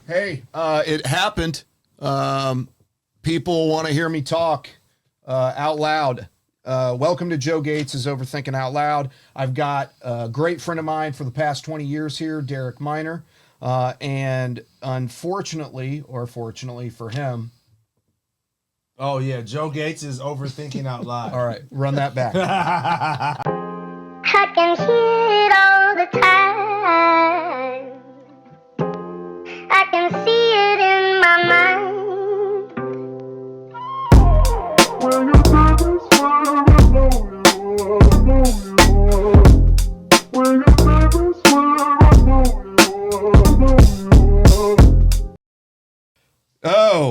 Hey, it happened. People want to hear me talk out loud. Welcome to Joe Gates' Overthinking Out Loud. I've got a great friend of mine for the past 20 years here, Derek Miner. And unfortunately, or fortunately for him. Oh, yeah. Joe Gates is overthinking out loud. All right, run that back. I can hear it all the time. I can see it in my mind. When you're satisfied, I know you are. When you're satisfied, I know you are. Oh,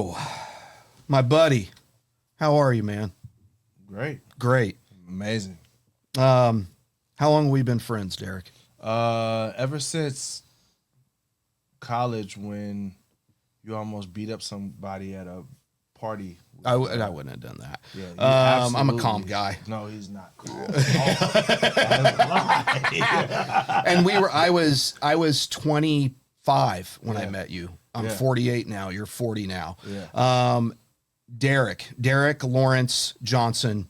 my buddy. How are you, man? Great. Great. Amazing. How long have we been friends, Derek? Ever since college, when you almost beat up somebody at a party. I wouldn't have done that. Yeah, I'm a calm guy. No, he's not calm. And I was 25 when I met you. I'm 48 now. You're 40 now. Yeah. Derek Lawrence Johnson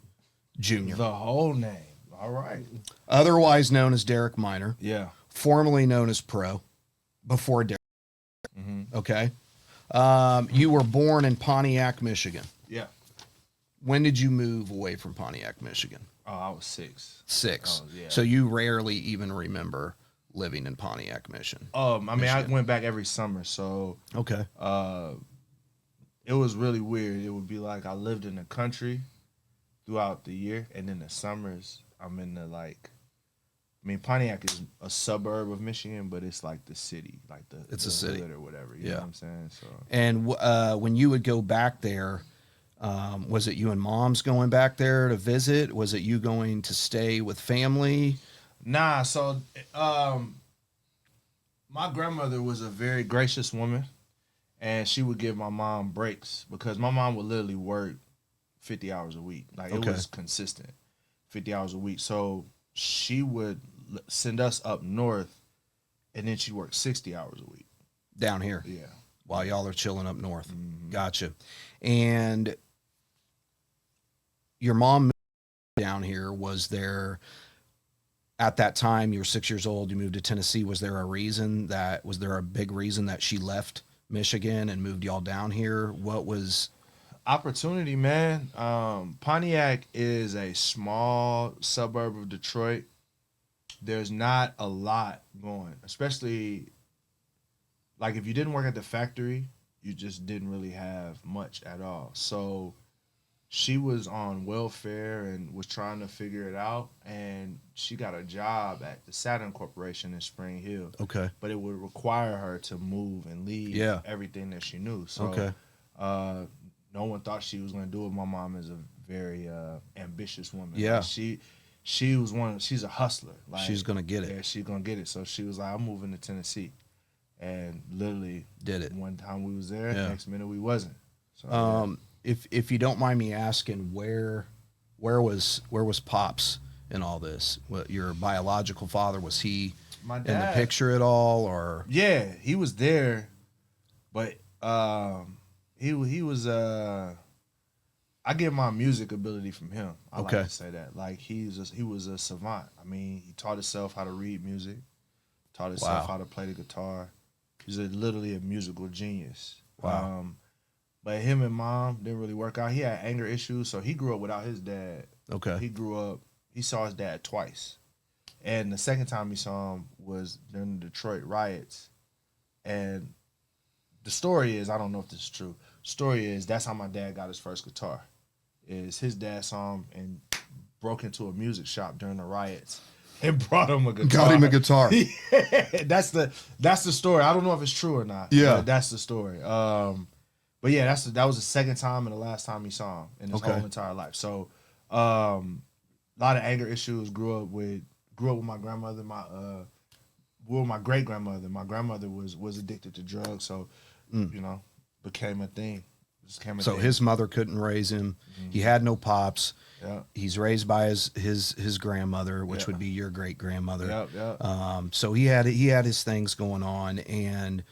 Jr. The whole name. All right. Otherwise known as Derek Miner. Yeah. Formerly known as Pro. Before Derek. Mm-hmm. Okay. You were born in Pontiac, Michigan. Yeah. When did you move away from Pontiac, Michigan? Oh, I was 6. 6. Oh, yeah. So you rarely even remember living in Pontiac, Michigan. I went back every summer, so okay. It was really weird. It would be like I lived in the country throughout the year, and in the summers I'm in the Pontiac is a suburb of Michigan, but it's like the city, like it's the a city or whatever. You know what I'm saying? So and when you would go back there, was it you and mom's going back there to visit? Was it you going to stay with family? Nah. So my grandmother was a very gracious woman. And she would give my mom breaks because my mom would literally work 50 hours a week. It was consistent, 50 hours a week. So she would send us up north, and then she'd work 60 hours a week. Down here? Yeah. While y'all are chilling up north. Mm-hmm. Gotcha. And your mom moved down here. Was there, at that time, you were 6 years old, you moved to Tennessee. Was there a big reason that she left Michigan and moved y'all down here? What was opportunity, man? Pontiac is a small suburb of Detroit. There's not a lot going, especially if you didn't work at the factory, you just didn't really have much at all. So she was on welfare and was trying to figure it out, and she got a job at the Saturn Corporation in Spring Hill. okay? But it would require her to move and leave everything that she knew. So no one thought she was going to do it. My mom is a very ambitious woman. Yeah. She was she's a hustler. She's going to get it. Yeah, she's going to get it. So she was like, I'm moving to Tennessee. And literally did it. One time we was there, next minute we wasn't. So, If you don't mind me asking, where was Pops in all this? What, your biological father, was he my dad, in the picture at all, or? Yeah, he was there, but he was I get my music ability from him. I like to say that. He was a savant. I mean, he taught himself how to read music, taught himself how to play the guitar. He's literally a musical genius. Wow. But him and mom didn't really work out. He had anger issues, so he grew up without his dad. Okay. He saw his dad twice. And the second time he saw him was during the Detroit riots. And the story is, I don't know if this is true, the story is that's how my dad got his first guitar. Is his dad saw him and broke into a music shop during the riots and brought him a guitar. Got him a guitar. That's the story. I don't know if it's true or not. Yeah. But that's the story. But yeah, that was the second time and the last time he saw him in his whole entire life. So, a lot of anger issues. Grew up with my grandmother. My great grandmother. My grandmother was addicted to drugs, so became a thing. So his mother couldn't raise him. Mm-hmm. He had no pops. Yeah. He's raised by his grandmother, which would be your great grandmother. Yeah. So he had his things going on, and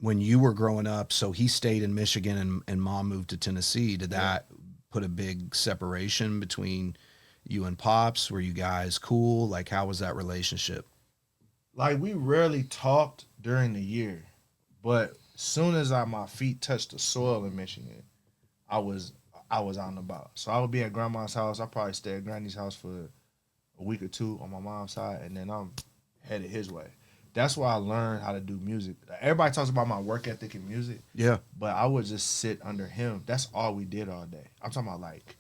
when you were growing up, so he stayed in Michigan and mom moved to Tennessee. Did that put a big separation between you and Pops? Were you guys cool? Like, how was that relationship? Like, we rarely talked during the year, but soon as my feet touched the soil in Michigan, I was out and about. So I would be at grandma's house. I probably stay at granny's house for a week or two on my mom's side, and then I'm headed his way. That's why I learned how to do music. Everybody talks about my work ethic in music. Yeah. But I would just sit under him. That's all we did all day. I'm talking about like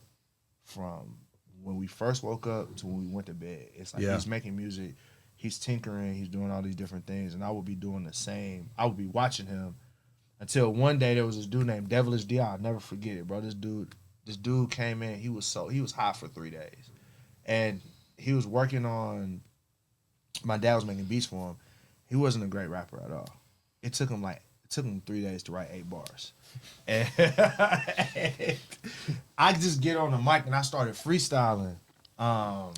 from when we first woke up to when we went to bed. It's like he's making music, he's tinkering, he's doing all these different things, and I would be doing the same. I would be watching him until one day there was this dude named Devilish D. I'll never forget it, bro. This dude came in. He was high for 3 days, and he was working on. My dad was making beats for him. He wasn't a great rapper at all. It took him 3 days to write 8 bars. And I just get on the mic and I started freestyling.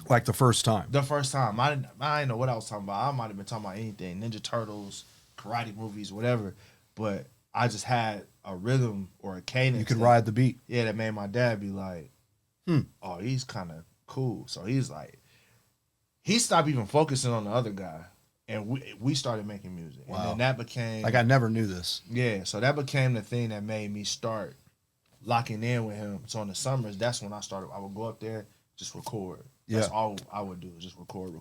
Like the first time. The first time. I didn't know what I was talking about. I might have been talking about anything. Ninja Turtles, karate movies, whatever. But I just had a rhythm or a cadence. You could ride the beat. Yeah, that made my dad be like, oh, he's kind of cool. So he's like, he stopped even focusing on the other guy. And we started making music. Wow. And then that became... Like, I never knew this. Yeah, so that became the thing that made me start locking in with him. So in the summers, that's when I would go up there, just record. That's all I would do, just record.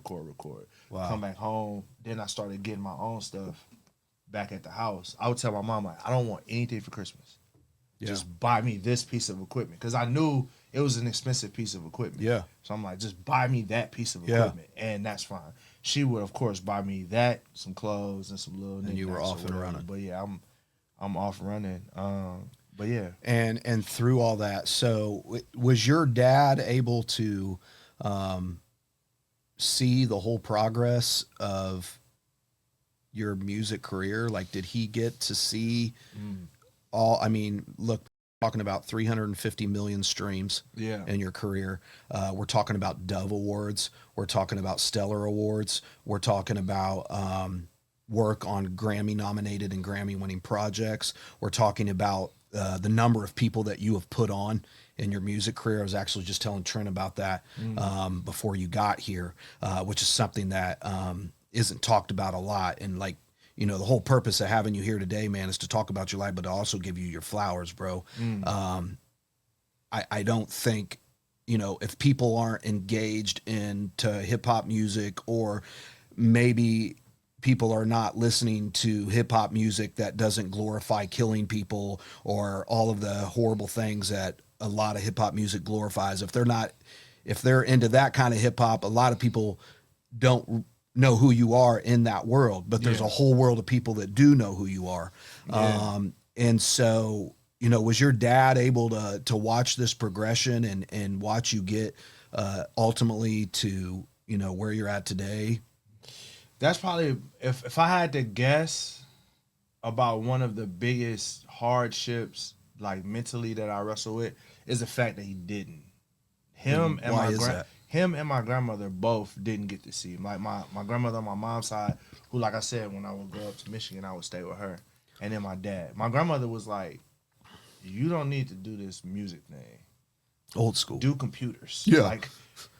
Wow. Come back home. Then I started getting my own stuff back at the house. I would tell my mom, like, I don't want anything for Christmas. Yeah. Just buy me this piece of equipment. Because I knew it was an expensive piece of equipment. Yeah. So I'm like, just buy me that piece of equipment. And that's fine. She would, of course, buy me that, some clothes, and some little. And you were off and running. But yeah, I'm off running. But yeah. And through all that, so was your dad able to see the whole progress of your music career? Like, did he get to see all? I mean, look. Talking about 350 million streams in your career. We're talking about Dove Awards. We're talking about Stellar Awards. We're talking about work on Grammy nominated and Grammy winning projects. We're talking about the number of people that you have put on in your music career. I was actually just telling Trent about that before you got here, which is something that isn't talked about a lot. And like, you know, the whole purpose of having you here today, man, is to talk about your life, but to also give you your flowers, bro. I don't think, you know, if people aren't engaged into hip hop music, or maybe people are not listening to hip hop music that doesn't glorify killing people or all of the horrible things that a lot of hip hop music glorifies. If they're into that kind of hip hop, a lot of people don't know who you are in that world, but there's a whole world of people that do know who you are. And so, you know, was your dad able to watch this progression and watch you get ultimately to, you know, where you're at today? That's probably, if I had to guess about one of the biggest hardships, like mentally, that I wrestle with, is the fact that he didn't. Him and my grandmother both didn't get to see him. Like my grandmother on my mom's side, who, like I said, when I would go up to Michigan, I would stay with her. And then my dad. My grandmother was like, you don't need to do this music thing. Old school. Do computers. Yeah. Like,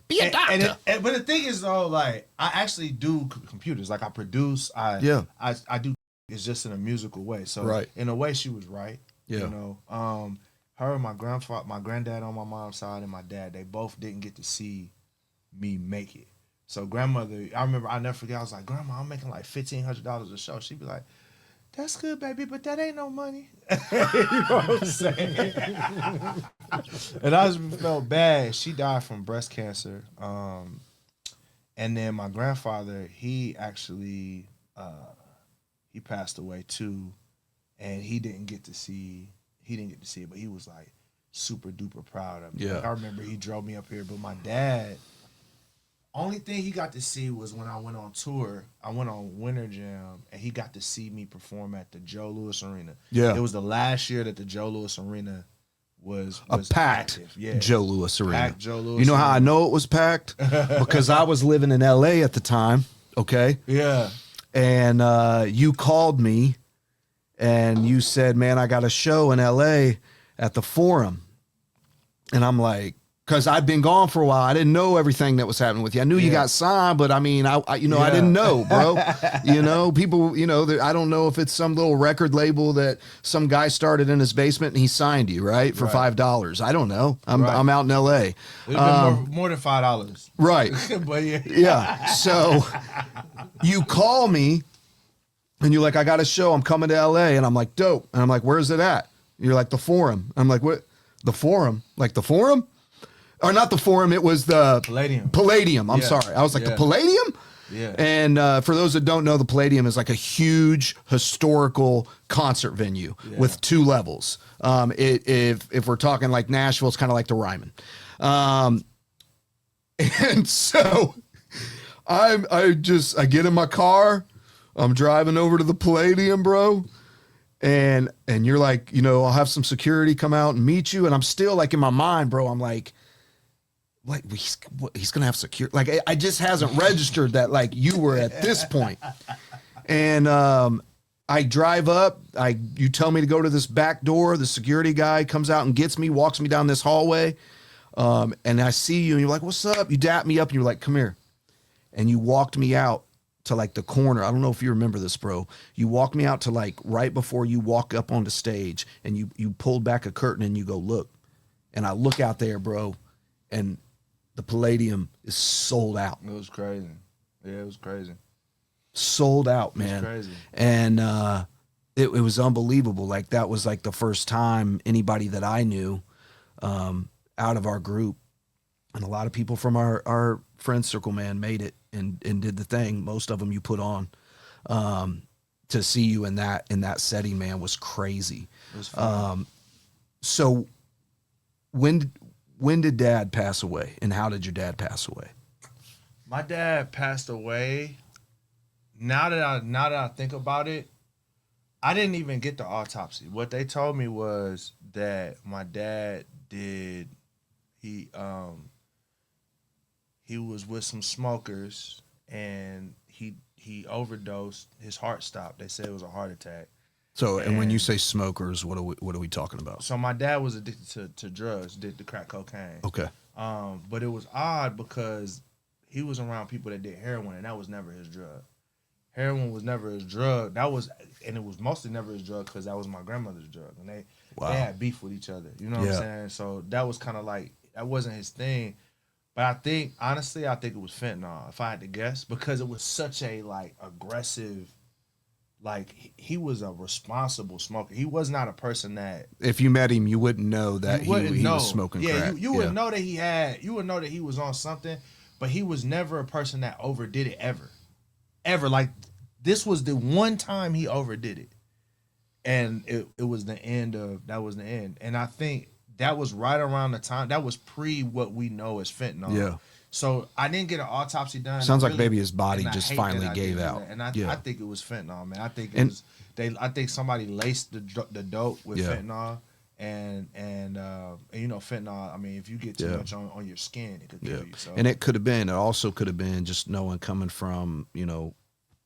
be a doctor. But the thing is, though, like, I actually do computers. Like, I produce. I do. It's just in a musical way. So in a way, she was right. Yeah. You know, her and my granddad on my mom's side, and my dad, they both didn't get to see me make it. So grandmother, I remember, I never forget, I was like, Grandma, I'm making like $1,500 a show. She'd be like, that's good, baby, but that ain't no money. You know what I'm saying? And I just felt bad. She died from breast cancer. And then my grandfather, he actually, he passed away too. And he didn't get to see it, but he was like super duper proud of me. Yeah. Like, I remember he drove me up here, but my dad, only thing he got to see was when I went on tour. I went on Winter Jam, and he got to see me perform at the Joe Louis Arena. Yeah. It was the last year that the Joe Louis Arena was packed. Active. Yeah. Joe Louis Arena. Packed Joe Louis. You know how I know it was packed? Because I was living in LA at the time. Okay. Yeah. And you called me and you said, man, I got a show in LA at the Forum. And I'm like, because I'd been gone for a while. I didn't know everything that was happening with you. I knew you got signed, but I mean, I I didn't know, bro. People, I don't know if it's some little record label that some guy started in his basement and he signed you, right? For $5. I don't know. I'm out in LA. It'd been more than $5. Right. But yeah. Yeah. So you call me and you're like, I got a show. I'm coming to LA. And I'm like, dope. And I'm like, where's it at? And you're like, the Forum. I'm like, what? The Forum? Like the Forum? Or not the Forum, it was the Palladium. I'm sorry. I was like, the Palladium? Yeah. And for those that don't know, the Palladium is like a huge historical concert venue with 2 levels. If we're talking like Nashville, it's kind of like the Ryman. And so I get in my car, I'm driving over to the Palladium, bro. And you're like, I'll have some security come out and meet you. And I'm still like in my mind, bro, I'm like he's gonna have security. Like I just hasn't registered that like you were at this point. And I drive up. You tell me to go to this back door. The security guy comes out and gets me, walks me down this hallway. And I see you, and you're like, "What's up?" You dap me up, and you're like, "Come here." And you walked me out to like the corner. I don't know if you remember this, bro. You walked me out to like right before you walk up on the stage, and you pulled back a curtain and you go, "Look." And I look out there, bro, and the Palladium is sold out. It was crazy. Yeah, it was crazy. Sold out, man. It was crazy. And it was unbelievable. Like that was like the first time anybody that I knew out of our group, and a lot of people from our friend circle, man, made it and did the thing. Most of them you put on. To see you in that setting, man, was crazy. It was fun. So when did Dad pass away, and how did your dad pass away? My dad passed away. Now that I think about it, I didn't even get the autopsy. What they told me was that my dad did. He was with some smokers and he overdosed. His heart stopped. They said it was a heart attack. So, and when you say smokers, what are we talking about? So my dad was addicted to drugs, addicted to crack cocaine. Okay. But it was odd because he was around people that did heroin, and that was never his drug. Heroin was never his drug. And it was mostly never his drug because that was my grandmother's drug, and they had beef with each other. You know what I'm saying? So that was kind of like, that wasn't his thing. But honestly, I think it was fentanyl, if I had to guess, because it was such a like aggressive. Like he was a responsible smoker. He was not a person that if you met him, you wouldn't know that he was smoking crack. You would know that you would know that he was on something, but he was never a person that overdid it ever. Like this was the one time he overdid it, and it was the end. And I think that was right around the time that was pre what we know as fentanyl. Yeah. So I didn't get an autopsy done. Sounds like maybe his body just finally gave out. And I think it was fentanyl, man. I think it was I think somebody laced the dope with fentanyl, and fentanyl. I mean, if you get too much on your skin, it could kill you. So. And it also could have been just knowing coming from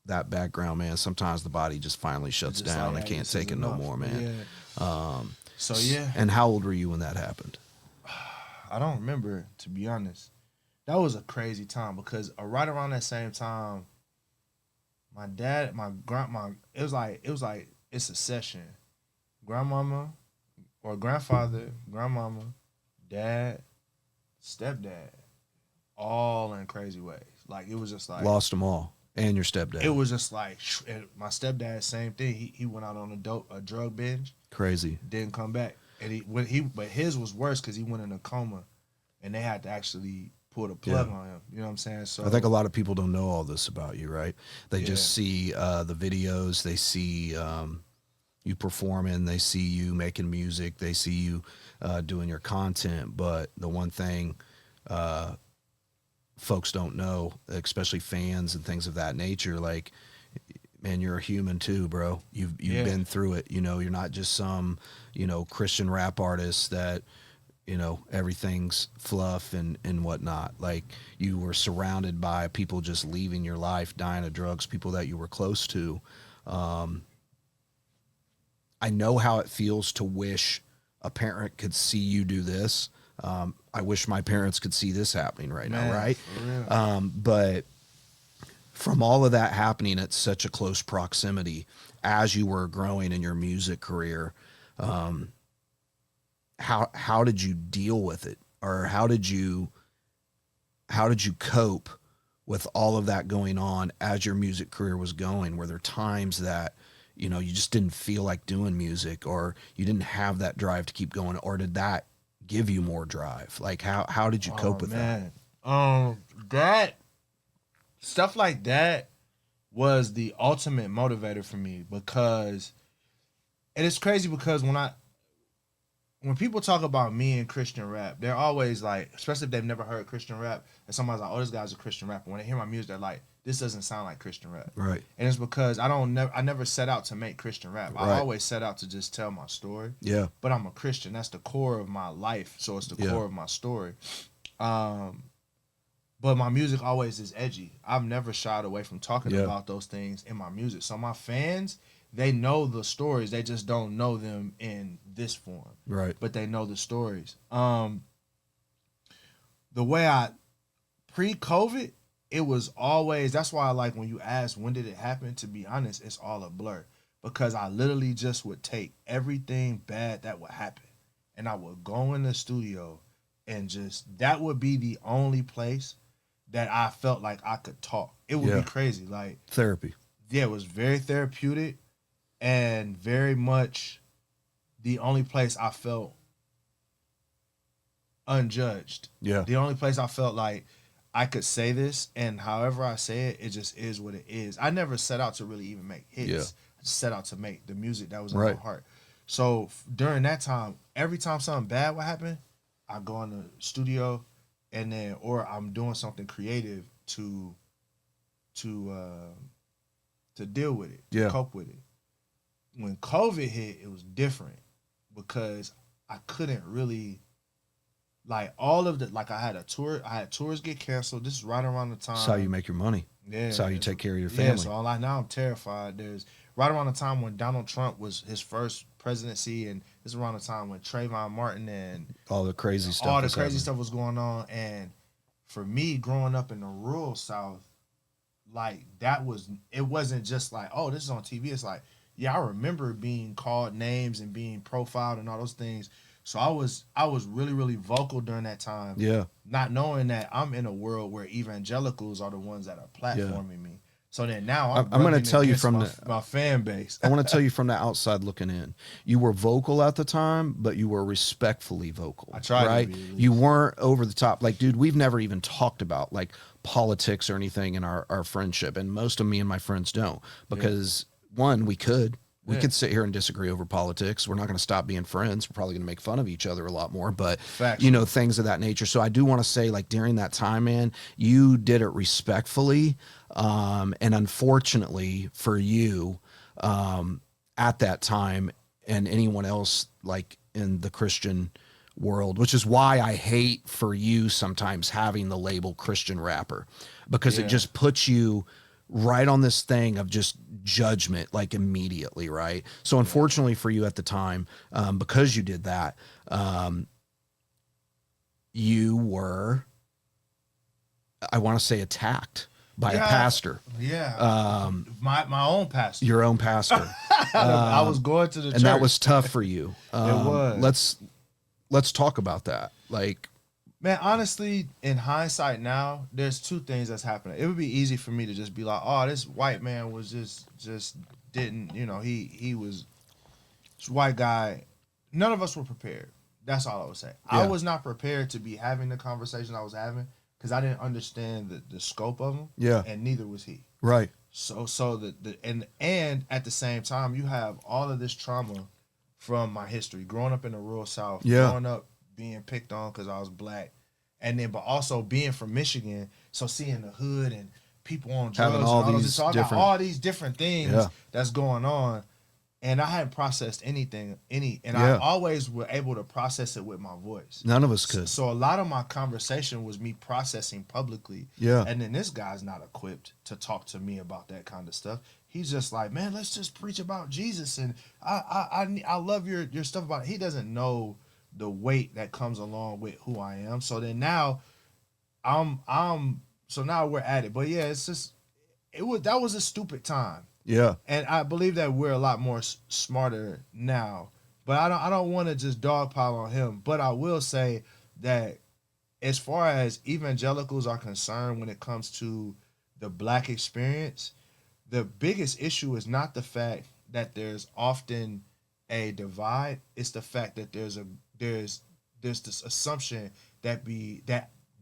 that background, man. Sometimes the body just finally shuts down and can't take it no more, man. Yeah. And how old were you when that happened? I don't remember, to be honest. That was a crazy time because right around that same time, my dad, it was like it's a session. Grandmama or grandfather, grandmama, dad, stepdad, all in crazy ways. Like it was just like lost them all, and your stepdad. It was just like my stepdad, same thing. He went out on a drug binge. Crazy. Didn't come back, and but his was worse because he went in a coma, and they had to actually pull the plug on him. You know what I'm saying? So I think a lot of people don't know all this about you, right? They just see the videos, they see you performing, they see you making music, they see you doing your content. But the one thing folks don't know, especially fans and things of that nature, like, man, you're a human too, bro. You've been through it. You're not just some, Christian rap artist that, everything's fluff and whatnot. Like you were surrounded by people just leaving your life, dying of drugs, people that you were close to. I know how it feels to wish a parent could see you do this. I wish my parents could see this happening right now, right? For real. But from all of that happening at such a close proximity as you were growing in your music career, how did you deal with it, or how did you cope with all of that going on as your music career was going? Were there times that you just didn't feel like doing music, or you didn't have that drive to keep going, or did that give you more drive? Like how did you cope with that? That stuff like that was the ultimate motivator for me, because it is crazy, because when people talk about me and Christian rap, they're always like, especially if they've never heard Christian rap, and somebody's like, oh, this guy's a Christian rapper. When they hear my music, they're like, this doesn't sound like Christian rap. Right. And it's because I never set out to make Christian rap. Right. I always set out to just tell my story. Yeah. But I'm a Christian. That's the core of my life. So it's the core of my story. But my music always is edgy. I've never shied away from talking about those things in my music. So my fans, they know the stories. They just don't know them in this form. Right. But they know the stories. The way pre-COVID, it was always, that's why I like when you ask when did it happen, to be honest, it's all a blur. Because I literally just would take everything bad that would happen, and I would go in the studio, and that would be the only place that I felt like I could talk. It would be crazy. Like Therapy. Yeah, it was very therapeutic, and very much the only place I felt unjudged. Yeah. The only place I felt like I could say this, and however I say it, it just is what it is. I never set out to really even make hits. Yeah. I just set out to make the music that was in my heart. So during that time, every time something bad would happen, I go in the studio, and then, or I'm doing something creative to deal with it, to cope with it. When COVID hit, it was different, because I couldn't really, like, all of the, like, I had tours get canceled. This is right around the time. That's how you make your money. Yeah. That's how you take care of your family. Yeah, so now I'm terrified. There's right around the time when Donald Trump was his first presidency, and this is around the time when Trayvon Martin and all the crazy stuff was going on. And for me, growing up in the rural South, like, it wasn't just like, oh, this is on TV. It's like, yeah, I remember being called names and being profiled and all those things. So I was really, really vocal during that time. Yeah. Not knowing that I'm in a world where evangelicals are the ones that are platforming me. So then now I'm going to tell you from my fan base. I want to tell you from the outside looking in. You were vocal at the time, but you were respectfully vocal. I tried, right? To be, you weren't over the top. Like, dude, we've never even talked about like politics or anything in our friendship, and most of me and my friends don't, because one, we could sit here and disagree over politics. We're not going to stop being friends. We're probably going to make fun of each other a lot more, but things of that nature. So I do want to say, like, during that time, man, you did it respectfully. And unfortunately for you, at that time, and anyone else like in the Christian world, which is why I hate for you sometimes having the label Christian rapper, because it just puts you right on this thing of just judgment, like, immediately, right? So unfortunately for you at the time, because you did that, you were, I want to say, attacked by a pastor. Yeah. My own pastor. Your own pastor. I was going to the church. And that was tough for you. It was. Let's talk about that. Like, man, honestly, in hindsight now, there's two things that's happening. It would be easy for me to just be like, oh, this white man was just didn't, he was this white guy. None of us were prepared. That's all I would say. I was not prepared to be having the conversation I was having, because I didn't understand the scope of them. Yeah. And neither was he. Right. So and at the same time, you have all of this trauma from my history, growing up in the rural South, growing up being picked on because I was black, and then but also being from Michigan, so seeing the hood and people on drugs, having all these so I got all these different things that's going on, and I hadn't processed anything, and I always were able to process it with my voice. None of us could. So a lot of my conversation was me processing publicly. Yeah. And then this guy's not equipped to talk to me about that kind of stuff. he's just like, man, let's just preach about Jesus, and I love your stuff about it. He doesn't know the weight that comes along with who I am. So then now so now we're at it. But yeah, it's just that was a stupid time. Yeah. And I believe that we're a lot more smarter now. But I don't want to just dogpile on him. But I will say that as far as evangelicals are concerned, when it comes to the black experience, the biggest issue is not the fact that there's often a divide. It's the fact that there's this assumption that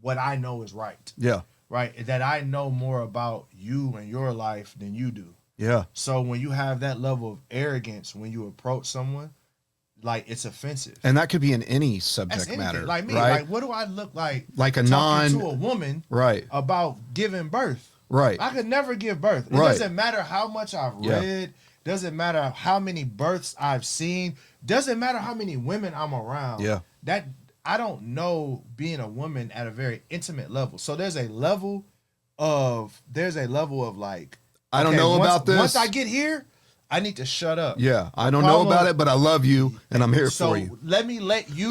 what I know is right. Yeah. Right? That I know more about you and your life than you do. Yeah. So when you have that level of arrogance when you approach someone, like, it's offensive. And that could be in any subject matter. Like me, right? like, what do I look like Like a talking to a woman right. about giving birth? Right. I could never give birth. It Right. doesn't matter how much I've read. Doesn't matter how many births I've seen. Doesn't matter how many women I'm around. Yeah. That I don't know being a woman at a very intimate level. So there's a level of like, I don't know about this. Once I get here, I need to shut up. Yeah. I don't know about it, but I love you and I'm here So for you. let you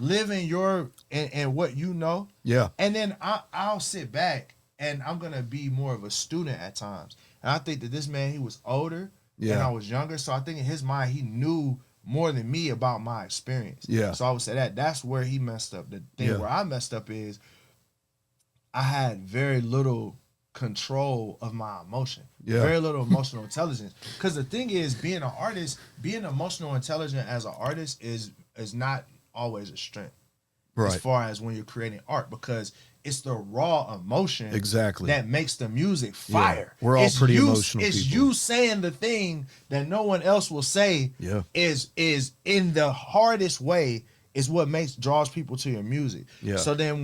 live in your and what you know. Yeah. And then I'll sit back and I'm gonna be more of a student at times. And I think that this man, he was older and I was younger. So I think in his mind he knew more than me about my experience. Yeah. So I would say that's where he messed up. The thing where I messed up is I had very little control of my emotion. Yeah. Very little emotional intelligence. Because the thing is, being an artist, being emotional intelligent as an artist is not always a strength. Right. As far as when you're creating art, because it's the raw emotion that makes the music fire. Yeah. We're all pretty emotional It's people. you saying the thing that no one else will say. Yeah. Is in the hardest way is what draws people to your music. Yeah. So then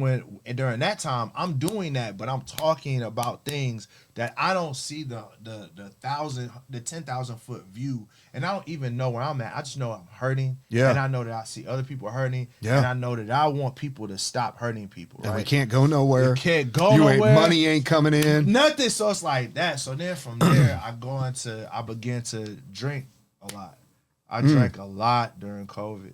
during that time, I'm doing that, but I'm talking about things that I don't see the 10,000 foot view, and I don't even know where I'm at. I just know I'm hurting. Yeah. And I know that I see other people hurting. Yeah. And I know that I want people to stop hurting people. Right. And we can't go nowhere. You can't go nowhere. Money ain't coming in. Nothing. So it's like that. So then from there, I began to drink a lot. I drank a lot during COVID.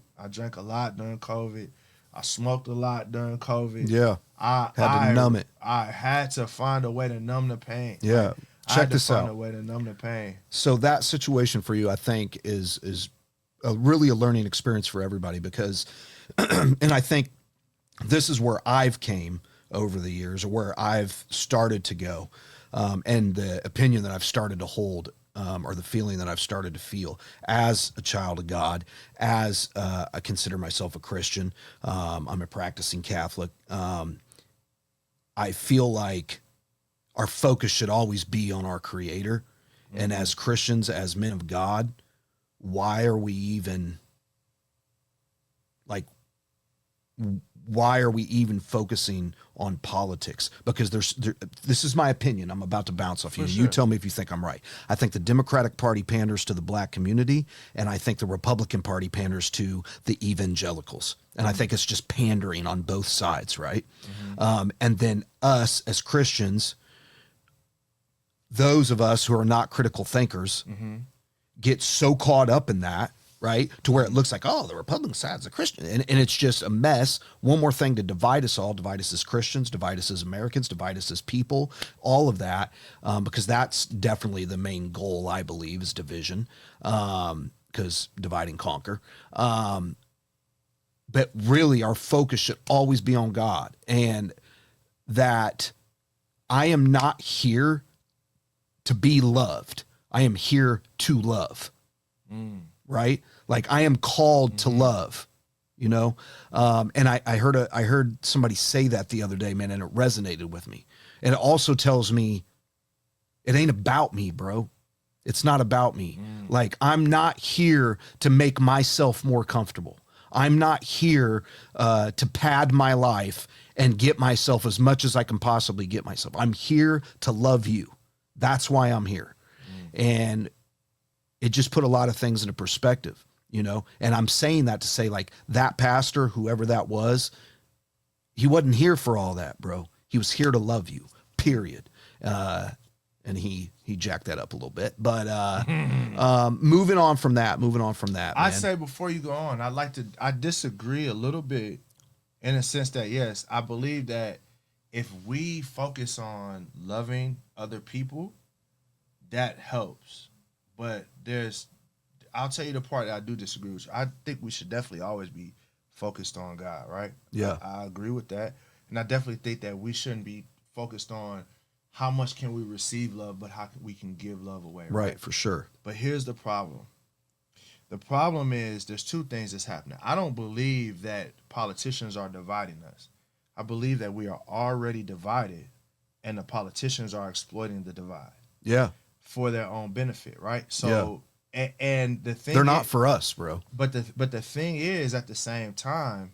I smoked a lot during COVID. Yeah. I had to numb it. I had to find a way to numb the pain. Yeah. Check this out. Find a way to numb the pain. So that situation for you, I think, is really a learning experience for everybody because, and I think this is where I've came over the years, or where I've started to go, and the opinion that I've started to hold, or the feeling that I've started to feel as a child of God, as I consider myself a Christian. I'm a practicing Catholic. I feel like our focus should always be on our Creator. Mm-hmm. And as Christians, as men of God, why are we even focusing on politics? Because this is my opinion. I'm about to bounce off you. For sure. You tell me if you think I'm right. I think the Democratic Party panders to the black community, and I think the Republican Party panders to the evangelicals. And I think it's just pandering on both sides, right? Mm-hmm. And then us as Christians, those of us who are not critical thinkers, get so caught up in that, right, to where it looks like, oh, the Republican side's a Christian. And it's just a mess. One more thing to divide us all, divide us as Christians, divide us as Americans, divide us as people, all of that, because that's definitely the main goal, I believe, is division, because divide and conquer. But really, our focus should always be on God, and that I am not here to be loved. I am here to love. Right? Like I am called to love, you know? And I heard somebody say that the other day, man, and it resonated with me. And it also tells me it ain't about me, bro. It's not about me. Like I'm not here to make myself more comfortable. I'm not here to pad my life and get myself as much as I can possibly get myself. I'm here to love you. That's why I'm here. And it just put a lot of things into perspective, you know? And I'm saying that to say, like, that pastor, whoever that was, he wasn't here for all that, bro. He was here to love you, period. And he he jacked that up a little bit. But moving on from that, I man. say before you go on, I disagree a little bit in a sense that, yes, I believe that if we focus on loving other people, that helps. But I'll tell you the part that I do disagree with you. I think we should definitely always be focused on God, right? Yeah. I agree with that. And I definitely think that we shouldn't be focused on how much can we receive love, but how we can give love away, Right, for sure. But here's the problem. The problem is there's two things that's happening. I don't believe that politicians are dividing us. I believe that we are already divided, and the politicians are exploiting the divide Yeah. for their own benefit, right? So, and the thing They're not for us, bro. But the thing is, at the same time,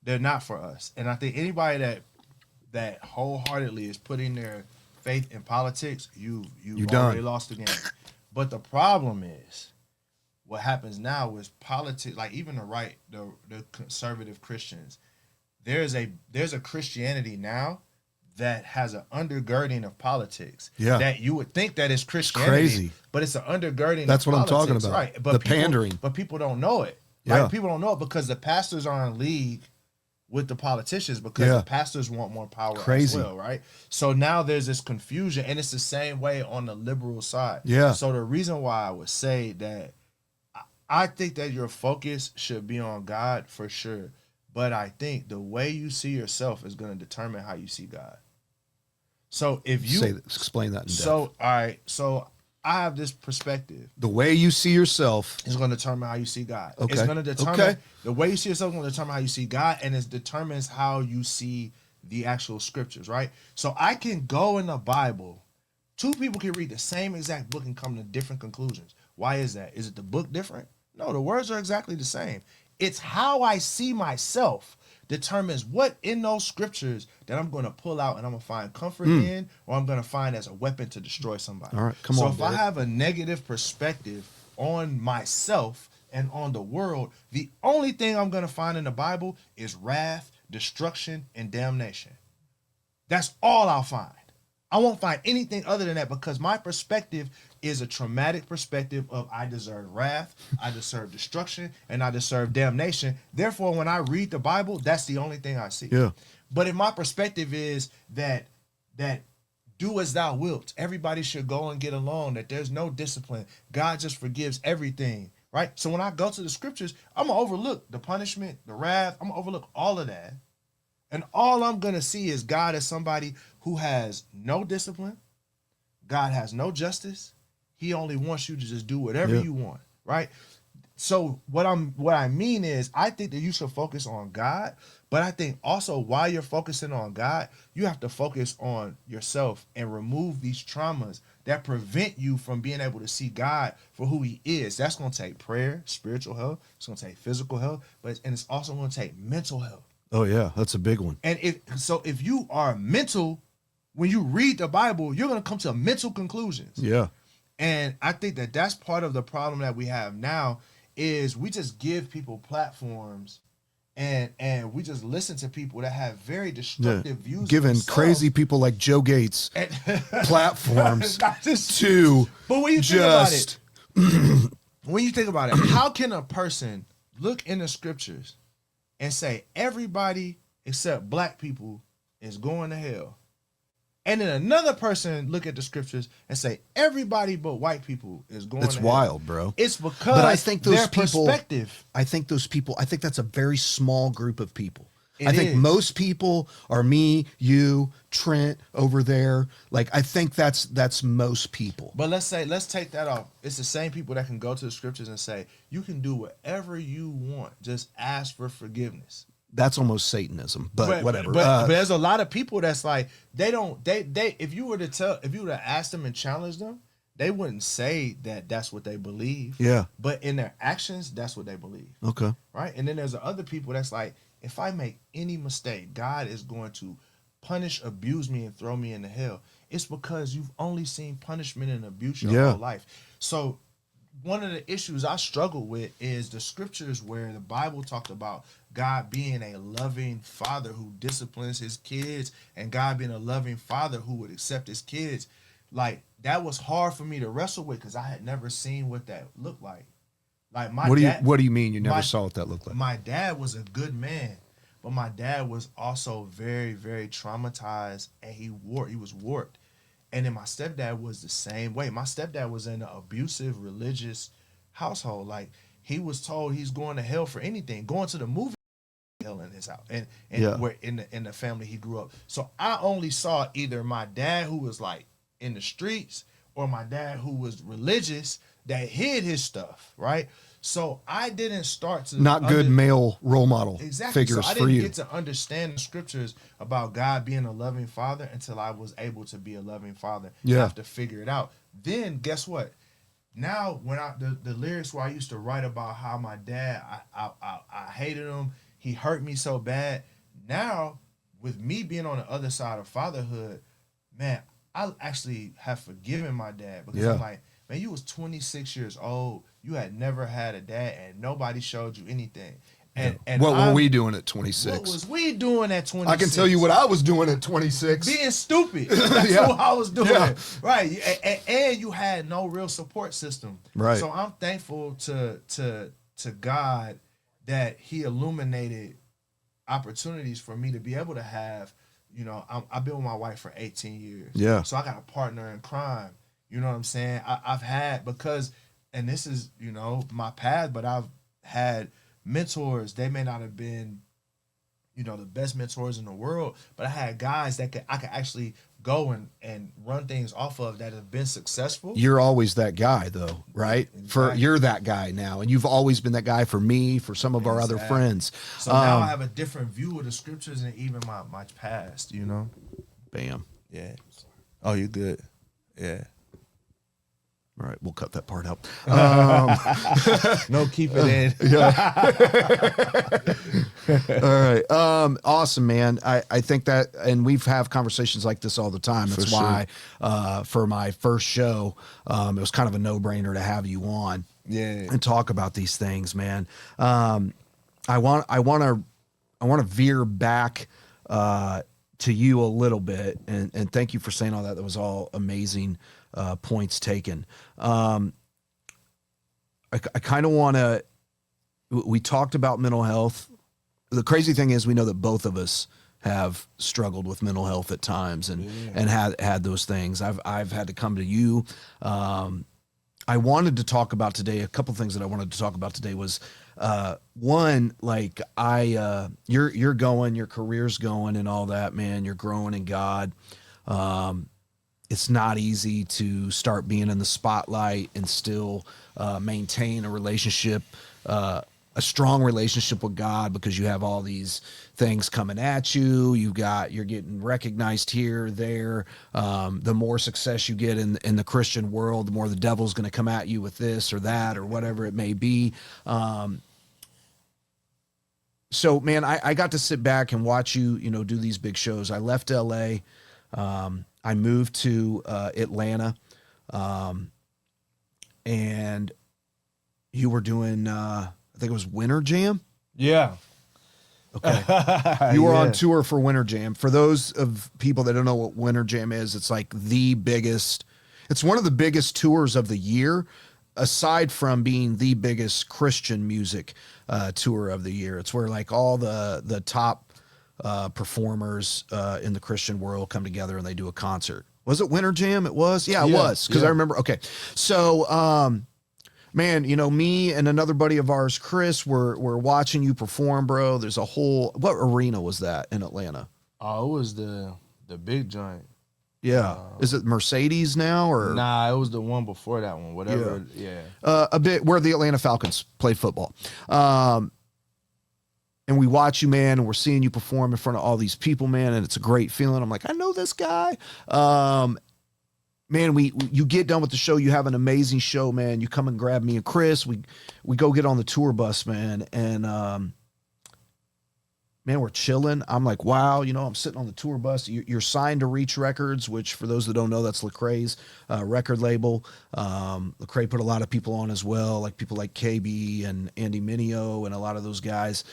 they're not for us. And I think anybody that wholeheartedly is putting their faith in politics, you've already done. lost the game. But the problem is, what happens now is politics, like even the right, the conservative Christians, there's a Christianity now that has an undergirding of politics. Yeah. That you would think that is Christianity, crazy. but it's an undergirding. That's of what I'm politics, talking about. right? But The people, pandering. but people don't know it. Yeah. Right? People don't know it because the pastors are in league with the politicians because the pastors want more power Crazy. as well, right? So now there's this confusion, and it's the same way on the liberal side. Yeah. So the reason why I would say that I think that your focus should be on God for sure, but I think the way you see yourself is going to determine how you see God. So if you explain that in depth. so all right, so I have this perspective. The way you see yourself It's going to determine how you see God. Okay. It's going to determine Okay. the way you see yourself is going to determine how you see God, and it determines how you see the actual scriptures, right? So I can go in the Bible. Two people can read the same exact book and come to different conclusions. Why is that? Is it the book different? No, the words are exactly the same. It's how I see myself determines what in those scriptures that I'm going to pull out and I'm going to find comfort in, or I'm going to find as a weapon to destroy somebody. All right, come so on, if I Derek. have a negative perspective on myself and on the world, the only thing I'm going to find in the Bible is wrath, destruction, and damnation. That's all I'll find. I won't find anything other than that because my perspective is a traumatic perspective of I deserve wrath, I deserve destruction, and I deserve damnation. Therefore, when I read the Bible, that's the only thing I see. Yeah. But if my perspective is that do as thou wilt, everybody should go and get along, that there's no discipline, God just forgives everything, right? So when I go to the scriptures, I'm going to overlook the punishment, the wrath, I'm going to overlook all of that. And all I'm going to see is God as somebody who has no discipline. God has no justice. He only wants you to just do whatever you want, right? So what I mean is I think that you should focus on God, but I think also while you're focusing on God, you have to focus on yourself and remove these traumas that prevent you from being able to see God for who he is. That's going to take prayer, spiritual health. It's going to take physical health, and it's also going to take mental health. Oh yeah, that's a big one. And if you are mental, when you read the Bible, you're going to come to mental conclusions. Yeah. And I think that that's part of the problem that we have now is we just give people platforms and we just listen to people that have very destructive views of Giving themselves. crazy people like Joe Gates And- platforms Not just- to But when you just think about it, how can a person look in the scriptures and say everybody except black people is going to hell? And then another person look at the scriptures and say everybody but white people is going It's to hell. wild, bro. It's because But I think those their people perspective. I think that's a very small group of people. It I think is. most people are me, you, Trent over there. Like I think that's most people. But let's take that off. It's the same people that can go to the scriptures and say, you can do whatever you want. Just ask for forgiveness. That's almost Satanism, but whatever. But there's a lot of people that's like, they if you were to ask them and challenge them, they wouldn't say that that's what they believe. Yeah. But in their actions, that's what they believe. Okay. Right? And then there's other people that's like, if I make any mistake, God is going to punish, abuse me, and throw me into hell. It's because you've only seen punishment and abuse your whole life. So one of the issues I struggle with is the scriptures where the Bible talked about God being a loving father who disciplines his kids and God being a loving father who would accept his kids. like that was hard for me to wrestle with because I had never seen what that looked like. Like my What dad, do you mean you never saw what that looked like? my dad was a good man, but my dad was also very, very traumatized, and he was warped. And then my stepdad was the same way. My stepdad was in an abusive religious household. Like he was told he's going to hell for anything. Going to the movie hell in his house. And where in the family he grew up. So I only saw either my dad who was like in the streets or my dad who was religious that hid his stuff, right? So I didn't start to Not good male role model figures so I for didn't you. get to understand the scriptures about God being a loving father until I was able to be a loving father. Yeah. Have to figure it out. Then guess what? Now when the lyrics where I used to write about how my dad I hated him, he hurt me so bad. Now with me being on the other side of fatherhood, man, I actually have forgiven my dad because I'm like, man, you was 26 years old. You had never had a dad, and nobody showed you anything. And what were we doing at 26? What was we doing at 26? I can tell you what I was doing at 26. Being stupid. That's what I was doing. Yeah. Right. And you had no real support system. Right. So I'm thankful to God that He illuminated opportunities for me to be able to have. You know, I've been with my wife for 18 years. Yeah. So I got a partner in crime. You know what I'm saying? I've had because, and this is, you know, my path, but I've had mentors. They may not have been, you know, the best mentors in the world, but I had guys that I could actually go and run things off of that have been successful. You're always that guy though, right? Exactly. You're that guy now, and you've always been that guy for me, for some of our other friends. So now I have a different view of the scriptures and even my past, you know? Bam. Yeah. Oh, you're good. Yeah. All right, we'll cut that part out. No, keep it in. All right. Awesome, man. I think that, and we've have conversations like this all the time. That's why, for my first show, it was kind of a no-brainer to have you on, and talk about these things, man. I want to veer back to you a little bit, and thank you for saying all that. That was all amazing points taken. I kind of want to. We talked about mental health. The crazy thing is, we know that both of us have struggled with mental health at times, and had those things. I've had to come to you. I wanted to talk about today. A couple things that I wanted to talk about today was one, like you're going, your career's going, and all that, man. You're growing in God. It's not easy to start being in the spotlight and still maintain a relationship, a strong relationship with God, because you have all these things coming at you. You're getting recognized here, there. The more success you get in the Christian world, the more the devil's going to come at you with this or that or whatever it may be. So, man, I got to sit back and watch you, do these big shows. I left LA. I moved to Atlanta, and you were doing, I think it was Winter Jam. Yeah. Okay. You were on tour for Winter Jam. For those of people that don't know what Winter Jam is, it's like it's one of the biggest tours of the year, aside from being the biggest Christian music tour of the year. It's where like all the top performers in the Christian world come together and they do a concert. Was it Winter Jam? It was? Yeah, it was. Because I remember. Okay. So, man, me and another buddy of ours, Chris, were watching you perform, bro. There's what arena was that in Atlanta? Oh, it was the big joint. Yeah. Is it Mercedes now or? Nah, it was the one before that one. Whatever. Yeah. A bit where the Atlanta Falcons play football. And we watch you, man, and we're seeing you perform in front of all these people, man, and it's a great feeling. I'm like, I know this guy. Man, you get done with the show, you have an amazing show, man. You come and grab me and Chris. We go get on the tour bus, man, and man, we're chilling. I'm like, wow, I'm sitting on the tour bus. You're signed to Reach Records, which for those that don't know, that's Lecrae's record label. Lecrae put a lot of people on as well, like people like KB and Andy Mineo and a lot of those guys.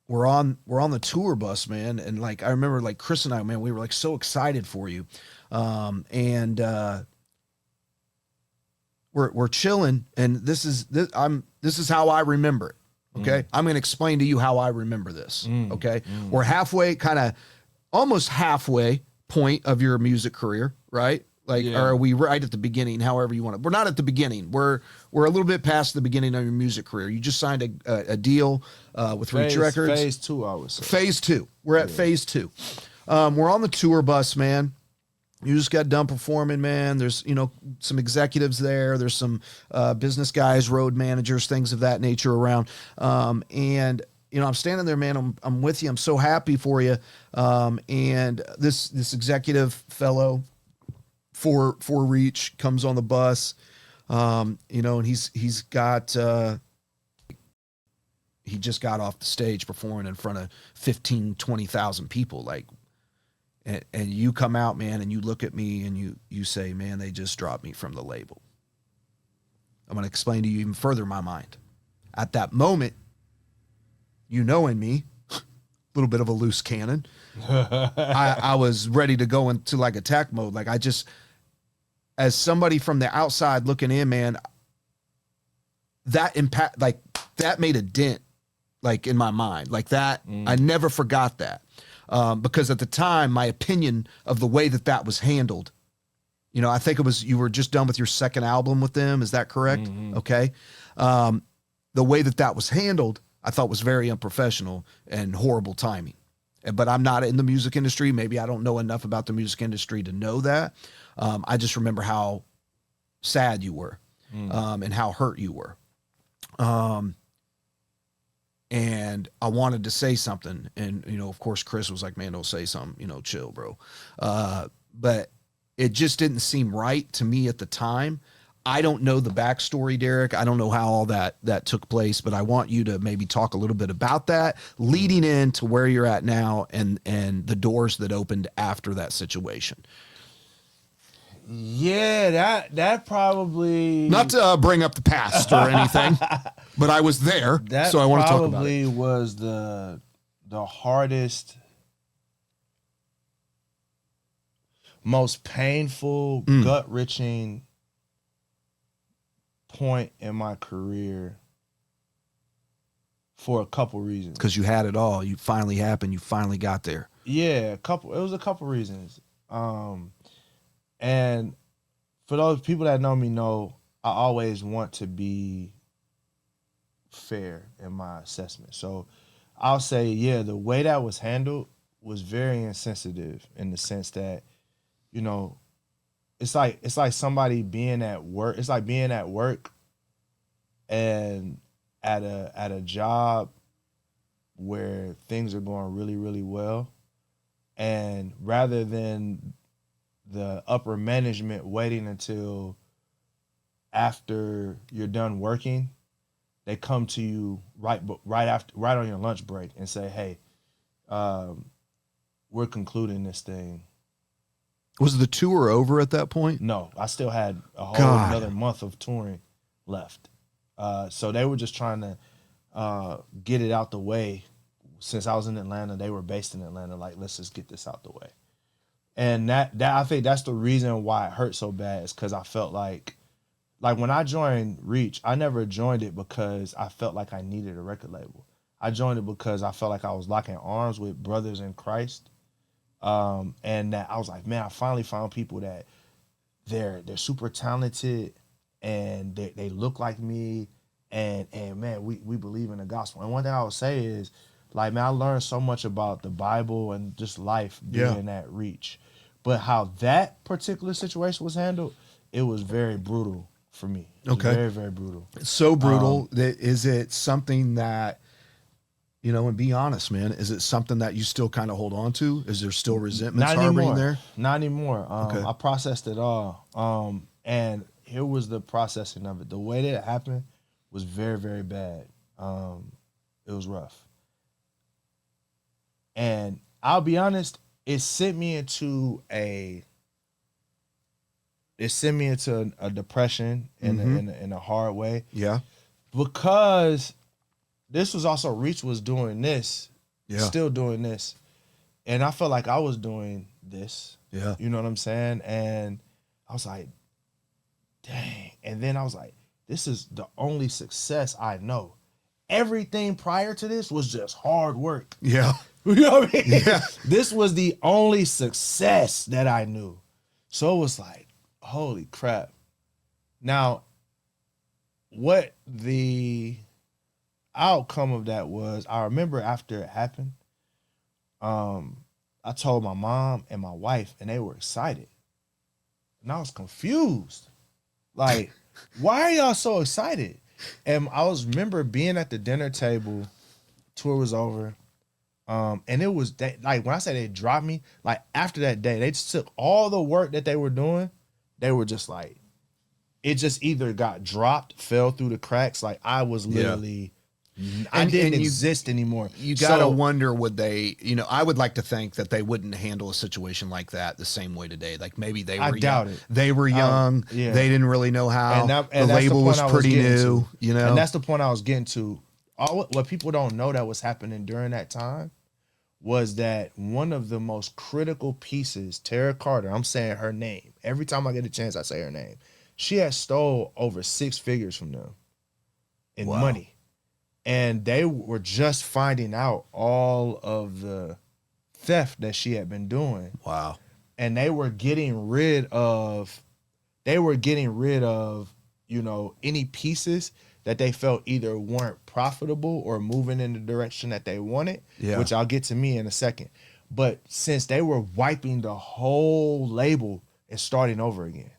We're on the tour bus, man, and like I remember, like Chris and I, man, we were like so excited for you. And we're chilling, and this is how I remember it. Okay, I'm going to explain to you how I remember this. Okay, we're halfway, kind of almost halfway point of your music career, right? Like, or are we right at the beginning? However you want to. We're not at the beginning. We're a little bit past the beginning of your music career. You just signed a deal with Reach Records. Phase 2, I would say. Phase 2. We're at phase 2. We're on the tour bus, man. You just got done performing, man. There's, some executives there. There's some business guys, road managers, things of that nature around. And I'm standing there, man. I'm with you. I'm so happy for you. And this executive fellow for Reach comes on the bus. And he's got he just got off the stage performing in front of 15, 20,000 people, like. And you come out, man, and you look at me and you say, man, they just dropped me from the label. I'm going to explain to you even further my mind. At that moment, in me, a little bit of a loose cannon. I was ready to go into like attack mode. Like as somebody from the outside looking in, man, that impact, like that made a dent, like in my mind, like that. I never forgot that. Because at the time, my opinion of the way that was handled, I think it was, you were just done with your second album with them. Is that correct? Okay. The way that was handled, I thought was very unprofessional and horrible timing. But I'm not in the music industry. Maybe I don't know enough about the music industry to know that. I just remember how sad you were, and how hurt you were. And I wanted to say something. And, of course, Chris was like, man, don't say something, chill, bro. But it just didn't seem right to me at the time. I don't know the backstory, Derek. I don't know how all that took place, but I want you to maybe talk a little bit about that leading into where you're at now and the doors that opened after that situation. Yeah, that probably, not to bring up the past or anything, but I was there, so I want to talk about it. Probably was the hardest, most painful, gut-wrenching point in my career for a couple reasons. Because you had it all. You finally happened. You finally got there. Yeah, it was a couple reasons. And for those people that know me know, I always want to be fair in my assessment. So I'll say, yeah, the way that was handled was very insensitive in the sense that, it's like somebody being at work. It's like being at work and at a job where things are going really, really well. And rather than the upper management waiting until after you're done working, they come to you right on your lunch break and say, hey, we're concluding this thing. Was the tour over at that point? No, I still had a whole another month of touring left. So they were just trying to get it out the way. Since I was in Atlanta, they were based in Atlanta. Like, let's just get this out the way. And that I think that's the reason why it hurt so bad, is because I felt like when I joined Reach, I never joined it because I felt like I needed a record label. I joined it because I felt like I was locking arms with brothers in Christ. And that I was like, man, I finally found people that they're super talented and they look like me, and man, we believe in the gospel. And one thing I would say is, like, man, I learned so much about the Bible and just life being at Reach. But how that particular situation was handled, it was very brutal for me. It was very, very brutal. So brutal. Is it something that, and be honest, man, is it something that you still kind of hold on to? Is there still resentments harboring there? Not anymore. Okay. I processed it all. And here was the processing of it. The way that it happened was very, very bad. It was rough. And I'll be honest, it sent me into a depression in a hard way. Yeah. Because this was also, Reach was doing this, still doing this. And I felt like I was doing this. Yeah. You know what I'm saying? And I was like, dang. And then I was like, this is the only success I know. Everything prior to this was just hard work. Yeah. You know what I mean? Yeah. This was the only success that I knew. So it was like, holy crap. Now, what the outcome of that was, I remember after it happened, I told my mom and my wife, and they were excited. And I was confused. Like, why are y'all so excited? And I remember being at the dinner table, tour was over. And it was that, like, when I say they dropped me, like after that day, they just took all the work that they were doing. They were just like, it just either got dropped, fell through the cracks. Like I was literally, I didn't exist anymore. You gotta wonder, would they, I would like to think that they wouldn't handle a situation like that the same way today. Like maybe they were I doubt young. it. They were young. Yeah. They didn't really know how. And the label was pretty new, And that's the point I was getting to. What people don't know that was happening during that time was that one of the most critical pieces, Tara Carter, I'm saying her name. Every time I get a chance, I say her name. She had stole over 6 figures from them in money. And they were just finding out all of the theft that she had been doing. Wow. And they were getting rid of, any pieces that they felt either weren't profitable or moving in the direction that they wanted, which I'll get to me in a second. But since they were wiping the whole label and starting over again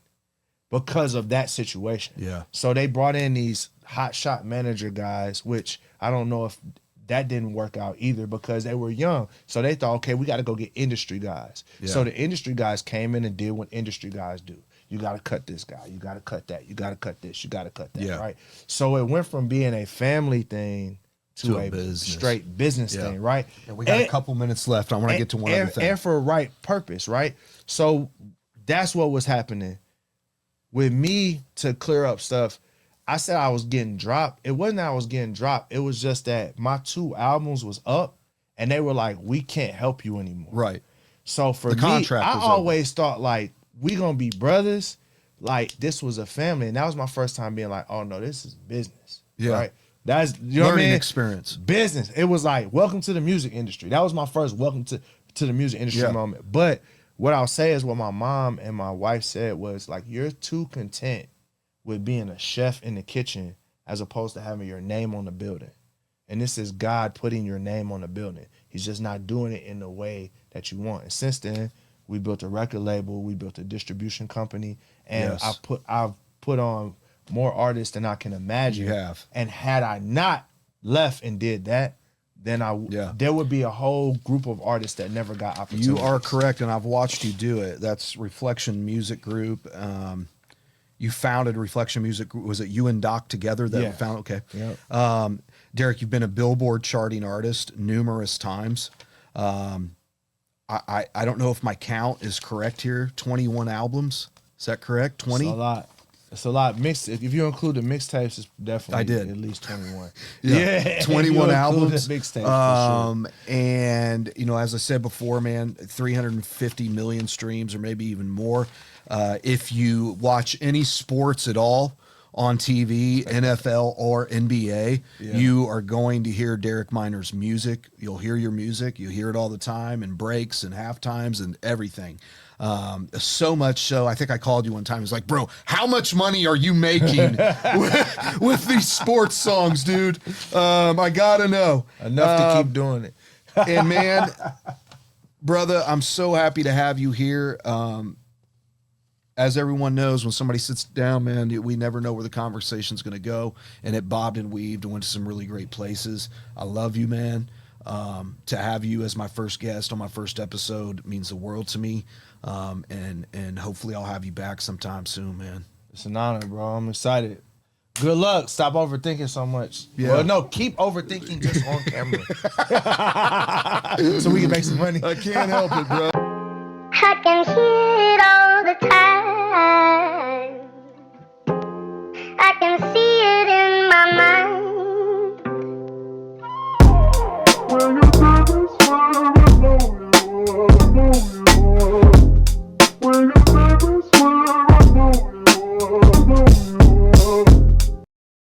because of that situation. Yeah. So they brought in these hot shot manager guys, which I don't know if that didn't work out either because they were young. So they thought, okay, we got to go get industry guys. Yeah. So the industry guys came in and did what industry guys do. You got to cut this guy. You got to cut that. You got to cut this. You got to cut that, right? So it went from being a family thing to a straight business thing, right? And we got a couple minutes left. I want to get to one other thing. And for right purpose, right? So that's what was happening. With me, to clear up stuff, I said I was getting dropped. It wasn't that I was getting dropped. It was just that my 2 albums was up, and they were like, we can't help you anymore. Right. So for me, I always thought, like, we gonna be brothers. Like, this was a family. And that was my first time being like, oh, no, this is business. Yeah. Right? That's, you know what I mean? Experience. Business. It was like, welcome to the music industry. That was my first welcome to the music industry moment. But what I'll say is what my mom and my wife said was, like, you're too content with being a chef in the kitchen as opposed to having your name on the building. And this is God putting your name on the building. He's just not doing it in the way that you want. And since then, we built a record label, we built a distribution company, and I've put on more artists than I can imagine. You have. And had I not left and did that, then there would be a whole group of artists that never got opportunities. You are correct, and I've watched you do it. That's Reflection Music Group. You founded Reflection Music Group. Was it you and Doc together that found? Okay. Yeah. Derek, you've been a Billboard charting artist numerous times. I don't know if my count is correct here. 21 albums. Is that correct? 20? It's a lot. It's a lot. Mixed. If you include the mixtapes, it's definitely at least 21. Yeah. 21 albums. Mixtapes, for sure. And, as I said before, man, 350 million streams or maybe even more. If you watch any sports at all on TV, NFL or NBA, you are going to hear Derek Miner's music. You'll hear your music. You hear it all the time in breaks and half times and everything. So much so, I think I called you one time. It's like, bro, how much money are you making with these sports songs, dude? I gotta know. Enough to keep doing it. And man, brother, I'm so happy to have you here. As everyone knows, when somebody sits down, man, we never know where the conversation's going to go. And it bobbed and weaved and went to some really great places. I love you, man. To have you as my first guest on my first episode means the world to me. And hopefully I'll have you back sometime soon, man. It's an honor, bro. I'm excited. Good luck. Stop overthinking so much. Yeah. Well, no, keep overthinking just on camera. So we can make some money. I can't help it, bro. I can hear it all the time.